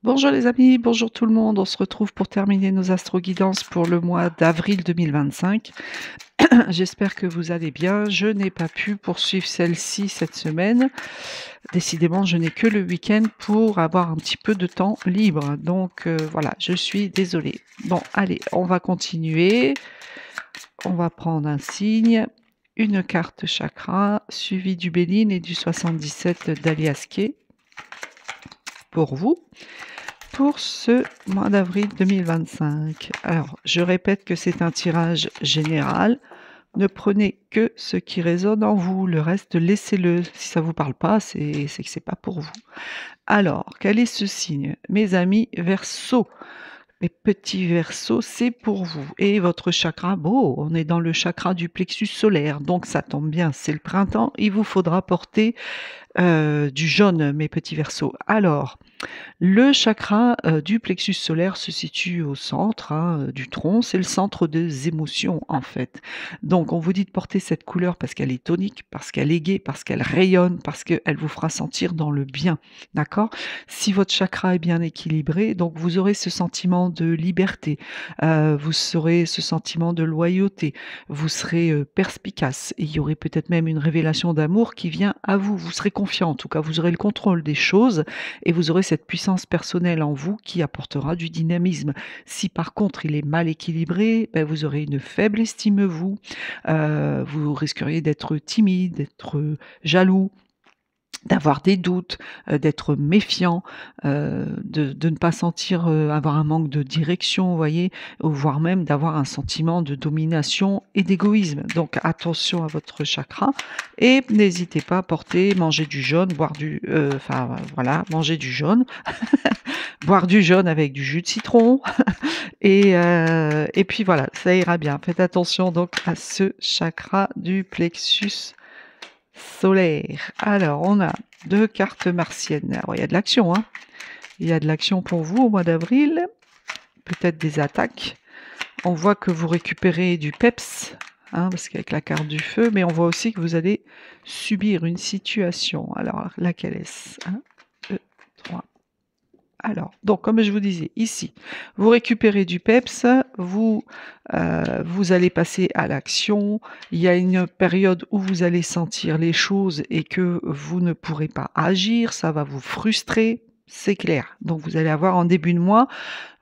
Bonjour les amis, bonjour tout le monde. On se retrouve pour terminer nos astroguidances pour le mois d'avril 2025. J'espère que vous allez bien. Je n'ai pas pu poursuivre celle-ci cette semaine. Décidément, je n'ai que le week-end pour avoir un petit peu de temps libre. Donc voilà, je suis désolée. Bon, allez, on va continuer. On va prendre un signe, une carte chakra, suivi du Béline et du 77 d'Aliaské pour vous. Pour ce mois d'avril 2025. Alors, je répète que c'est un tirage général. Ne prenez que ce qui résonne en vous. Le reste, laissez-le. Si ça ne vous parle pas, c'est que c'est pas pour vous. Alors, quel est ce signe? Mes amis Verseaux. Mes petits Verseaux, c'est pour vous. Et votre chakra, bon, on est dans le chakra du plexus solaire, donc ça tombe bien, c'est le printemps. Il vous faudra porter du jaune, mes petits Verseaux. Alors, le chakra du plexus solaire se situe au centre du tronc, c'est le centre des émotions en fait. Donc on vous dit de porter cette couleur parce qu'elle est tonique, parce qu'elle est gaie, parce qu'elle rayonne, parce qu'elle vous fera sentir dans le bien, d'accord? Si votre chakra est bien équilibré, donc vous aurez ce sentiment de liberté, vous aurez ce sentiment de loyauté, vous serez perspicace, et il y aurait peut-être même une révélation d'amour qui vient à vous, vous serez confiant en tout cas, vous aurez le contrôle des choses et vous aurez cette puissance personnelle en vous qui apportera du dynamisme. Si par contre il est mal équilibré, vous aurez une faible estime de vous, vous risqueriez d'être timide, d'être jaloux, d'avoir des doutes, d'être méfiant, de ne pas sentir, avoir un manque de direction, vous voyez? Ou voire même d'avoir un sentiment de domination et d'égoïsme. Donc attention à votre chakra et n'hésitez pas à manger du jaune, boire du voilà, manger du jaune, boire du jaune avec du jus de citron et puis voilà, ça ira bien. Faites attention donc à ce chakra du plexus solaire. Alors, on a 2 cartes martiennes. Alors, il y a de l'action, hein. Il y a de l'action pour vous au mois d'avril, peut-être des attaques. On voit que vous récupérez du peps, hein, parce qu'avec la carte du feu, mais on voit aussi que vous allez subir une situation. Alors, laquelle est-ce? 1, 2, 3. Alors, donc comme je vous disais, ici, vous récupérez du peps, vous allez passer à l'action. Il y a une période où vous allez sentir les choses et que vous ne pourrez pas agir, ça va vous frustrer, c'est clair. Donc vous allez avoir en début de mois,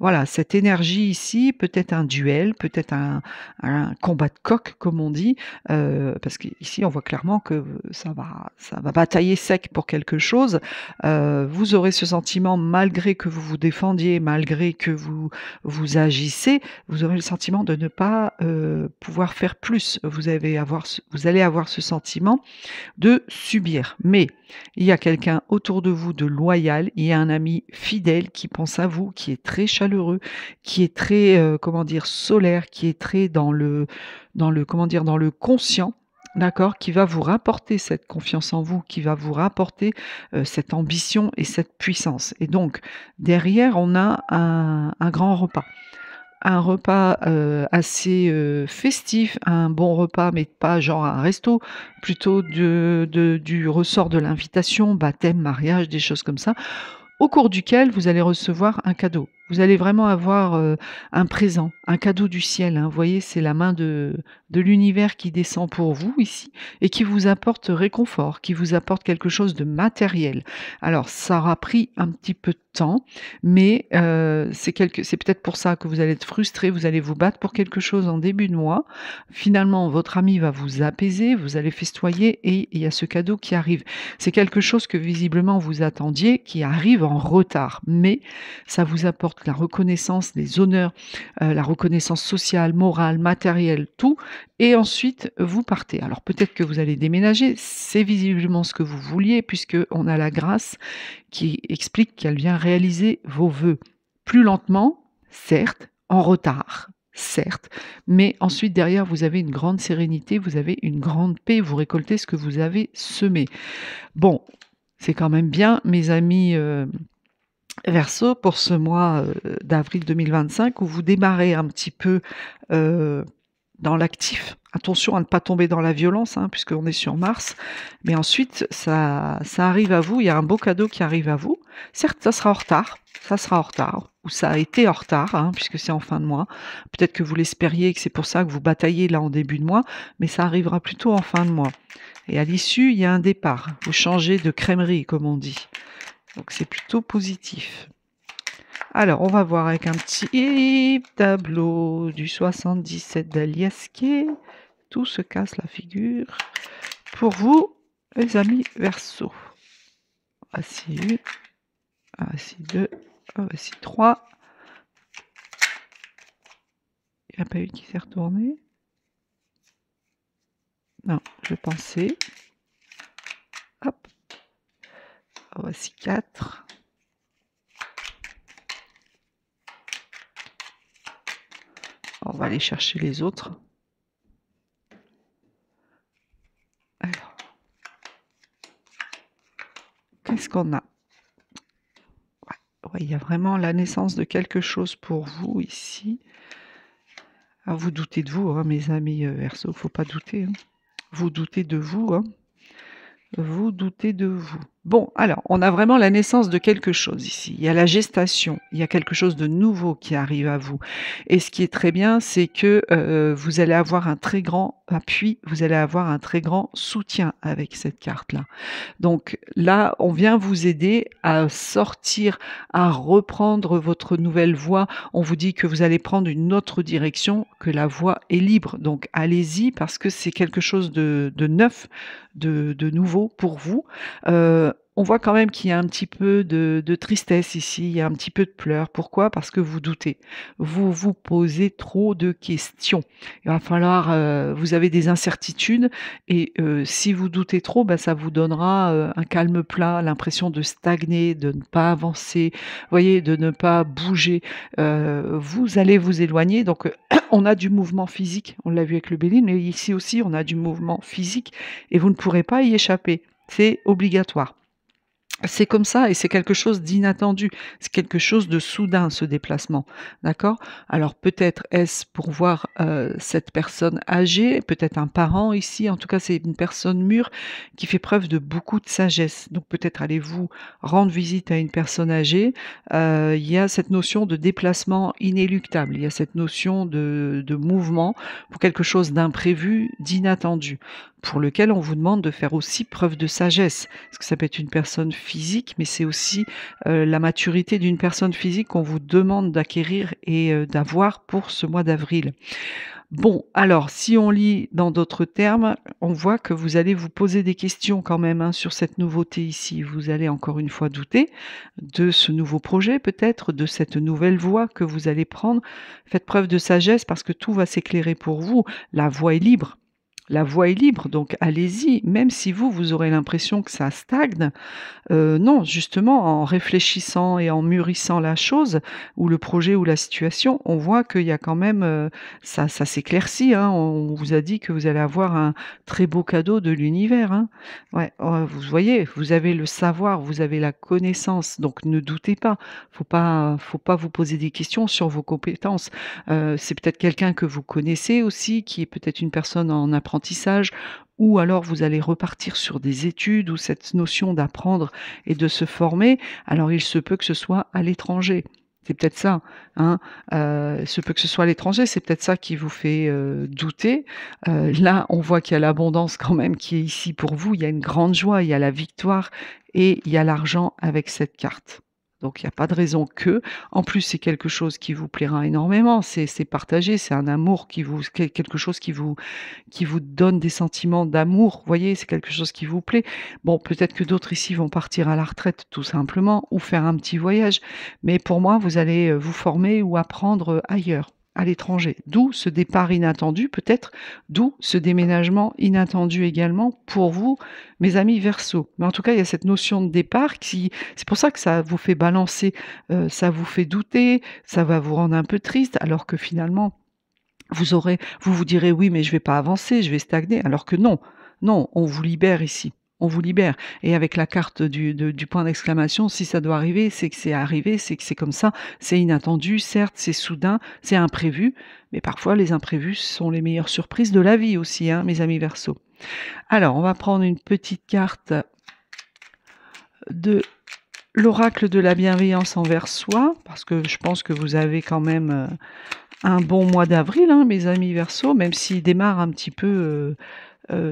voilà, cette énergie ici, peut-être un duel, peut-être un combat de coq comme on dit, parce qu'ici on voit clairement que ça va batailler sec pour quelque chose. Vous aurez ce sentiment malgré que vous vous défendiez, malgré que vous agissez, vous aurez le sentiment de ne pas, pouvoir faire plus. Vous allez avoir ce sentiment de subir. Mais il y a quelqu'un autour de vous de loyal, il y a un ami fidèle qui pense à vous, qui est très chaleureux, qui est très, comment dire? Solaire, qui est très comment dire? Dans le conscient, d'accord? Qui va vous rapporter cette confiance en vous, qui va vous rapporter, cette ambition et cette puissance et donc derrière, on a un grand repas. Un repas, assez, festif, un bon repas, mais pas genre un resto, plutôt du ressort de l'invitation, baptême, mariage, des choses comme ça, au cours duquel vous allez recevoir un cadeau. Vous allez vraiment avoir, un présent, un cadeau du ciel, hein. Vous voyez, c'est la main de l'univers qui descend pour vous ici et qui vous apporte réconfort, qui vous apporte quelque chose de matériel. Alors ça aura pris un petit peu de temps, mais c'est peut-être pour ça que vous allez être frustrés, vous allez vous battre pour quelque chose en début de mois. Finalement, votre ami va vous apaiser, vous allez festoyer et il y a ce cadeau qui arrive. C'est quelque chose que visiblement vous attendiez, qui arrive en retard, mais ça vous apporte la reconnaissance, les honneurs, la reconnaissance sociale, morale, matérielle, tout et ensuite vous partez. Alors peut-être que vous allez déménager, c'est visiblement ce que vous vouliez puisqu'on a la grâce qui explique qu'elle vient réaliser vos vœux. Plus lentement, certes, en retard, certes, mais ensuite derrière vous avez une grande sérénité, vous avez une grande paix, vous récoltez ce que vous avez semé. Bon, c'est quand même bien mes amis, Verseau pour ce mois, d'avril 2025 où vous démarrez un petit peu, dans l'actif, attention à ne pas tomber dans la violence, hein, puisqu'on est sur Mars. Mais ensuite, ça arrive à vous, il y a un beau cadeau qui arrive à vous. Certes, ça sera en retard, ou ça a été en retard, hein, puisque c'est en fin de mois. Peut-être que vous l'espériez et que c'est pour ça que vous bataillez là en début de mois, mais ça arrivera plutôt en fin de mois. Et à l'issue, il y a un départ. Vous changez de crèmerie, comme on dit. Donc c'est plutôt positif. Alors, on va voir avec un petit tableau du 77 d'Aliasquet. Tout se casse la figure. Pour vous, les amis Verseau. Voici 1, voici 2, voici 3. Il n'y a pas une qui s'est retournée. Non, je pensais. Hop. Voici 4. On va aller chercher les autres. Alors, qu'est-ce qu'on a? Ouais, il y a vraiment la naissance de quelque chose pour vous ici. Alors, vous doutez de vous, hein, mes amis Verseau, faut pas douter. Hein. Vous doutez de vous, hein. Vous doutez de vous. Bon, alors, on a vraiment la naissance de quelque chose ici. Il y a la gestation, il y a quelque chose de nouveau qui arrive à vous. Et ce qui est très bien, c'est que vous allez avoir un très grand appui, vous allez avoir un très grand soutien avec cette carte-là. Donc là, on vient vous aider à sortir, à reprendre votre nouvelle voie. On vous dit que vous allez prendre une autre direction, que la voie est libre. Donc allez-y parce que c'est quelque chose de neuf, de nouveau pour vous. On voit quand même qu'il y a un petit peu de tristesse ici, il y a un petit peu de pleurs. Pourquoi? Parce que vous doutez. Vous vous posez trop de questions. Il va falloir, vous avez des incertitudes et si vous doutez trop, bah, ça vous donnera, un calme plat, l'impression de stagner, de ne pas avancer, vous voyez? De ne pas bouger. Vous allez vous éloigner donc on a du mouvement physique, on l'a vu avec le Bélier, mais ici aussi on a du mouvement physique et vous ne pourrez pas y échapper. C'est obligatoire. C'est comme ça et c'est quelque chose d'inattendu. C'est quelque chose de soudain, ce déplacement, d'accord? Alors peut-être est-ce pour voir, cette personne âgée, peut-être un parent ici, en tout cas c'est une personne mûre qui fait preuve de beaucoup de sagesse. Donc peut-être allez-vous rendre visite à une personne âgée. Il y a cette notion de déplacement inéluctable, il y a cette notion de mouvement pour quelque chose d'imprévu, d'inattendu, pour lequel on vous demande de faire aussi preuve de sagesse. Parce que ça peut être une personne physique, mais c'est aussi la maturité d'une personne physique qu'on vous demande d'acquérir et d'avoir pour ce mois d'avril. Bon, alors si on lit dans d'autres termes, on voit que vous allez vous poser des questions quand même hein, sur cette nouveauté ici. Vous allez encore une fois douter de ce nouveau projet peut-être, de cette nouvelle voie que vous allez prendre. Faites preuve de sagesse parce que tout va s'éclairer pour vous. La voie est libre. La voie est libre, donc allez-y, même si vous, vous aurez l'impression que ça stagne. Non, justement, en réfléchissant et en mûrissant la chose, ou le projet ou la situation, on voit qu'il y a quand même, ça s'éclaircit, hein. On vous a dit que vous allez avoir un très beau cadeau de l'univers, hein. Ouais, vous voyez, vous avez le savoir, vous avez la connaissance, donc ne doutez pas. Faut pas vous poser des questions sur vos compétences. C'est peut-être quelqu'un que vous connaissez aussi, qui est peut-être une personne en apprentissage, ou alors vous allez repartir sur des études ou cette notion d'apprendre et de se former, alors il se peut que ce soit à l'étranger. C'est peut-être ça, hein, se peut que ce soit à l'étranger, c'est peut-être ça qui vous fait, douter. Là, on voit qu'il y a l'abondance quand même qui est ici pour vous, il y a une grande joie, il y a la victoire et il y a l'argent avec cette carte. Donc il y a pas de raison que. En plus, c'est quelque chose qui vous plaira énormément, c'est partagé, c'est un amour qui vous quelque chose qui vous donne des sentiments d'amour, vous voyez? C'est quelque chose qui vous plaît. Bon, peut-être que d'autres ici vont partir à la retraite tout simplement ou faire un petit voyage, mais pour moi, vous allez, vous former ou apprendre, ailleurs, à l'étranger. D'où ce départ inattendu peut-être, d'où ce déménagement inattendu également pour vous, mes amis Verseaux. Mais en tout cas, il y a cette notion de départ qui c'est pour ça que ça vous fait balancer, ça vous fait douter, ça va vous rendre un peu triste alors que finalement vous vous direz: «Oui, mais je vais pas avancer, je vais stagner», alors que non, non, on vous libère ici. on vous libère. Et avec la carte du point d'exclamation, si ça doit arriver, c'est que c'est arrivé, c'est que c'est comme ça, c'est inattendu, certes, c'est soudain, c'est imprévu, mais parfois les imprévus sont les meilleures surprises de la vie aussi, hein, mes amis Verseaux. Alors, on va prendre une petite carte de l'oracle de la bienveillance envers soi, parce que je pense que vous avez quand même un bon mois d'avril, hein, mes amis Verseaux, même s'il démarre un petit peu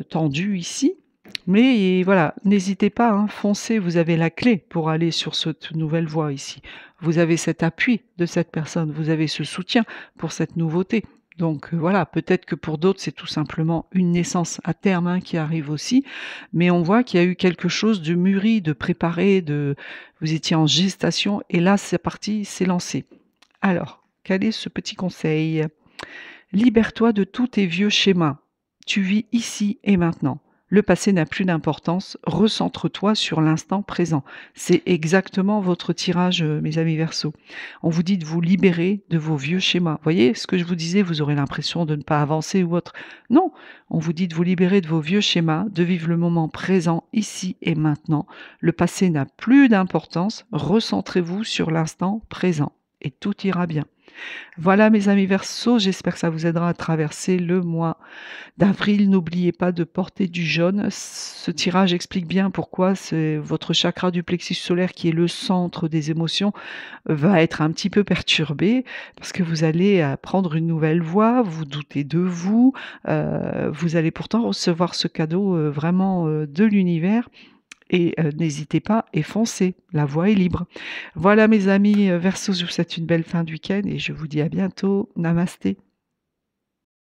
tendu ici. Mais voilà, n'hésitez pas, hein, foncez, vous avez la clé pour aller sur cette nouvelle voie ici. Vous avez cet appui de cette personne, vous avez ce soutien pour cette nouveauté. Donc voilà, peut-être que pour d'autres, c'est tout simplement une naissance à terme, hein, qui arrive aussi, mais on voit qu'il y a eu quelque chose de mûri, de préparé, vous étiez en gestation et là, c'est parti, c'est lancé. Alors, quel est ce petit conseil? Libère-toi de tous tes vieux schémas. Tu vis ici et maintenant. Le passé n'a plus d'importance. Recentre-toi sur l'instant présent. C'est exactement votre tirage, mes amis Verseaux. On vous dit de vous libérer de vos vieux schémas. Vous voyez ce que je vous disais, vous aurez l'impression de ne pas avancer ou autre. Non, on vous dit de vous libérer de vos vieux schémas, de vivre le moment présent, ici et maintenant. Le passé n'a plus d'importance. Recentrez-vous sur l'instant présent et tout ira bien. Voilà mes amis Verseaux, j'espère que ça vous aidera à traverser le mois d'avril. N'oubliez pas de porter du jaune. Ce tirage explique bien pourquoi c'est votre chakra du plexus solaire, qui est le centre des émotions, va être un petit peu perturbé parce que vous allez prendre une nouvelle voie, vous doutez de vous, vous allez pourtant recevoir ce cadeau vraiment de l'univers. Et n'hésitez pas et foncez, la voie est libre. Voilà mes amis Verseaux, je vous souhaite une belle fin de week-end et je vous dis à bientôt. Namasté.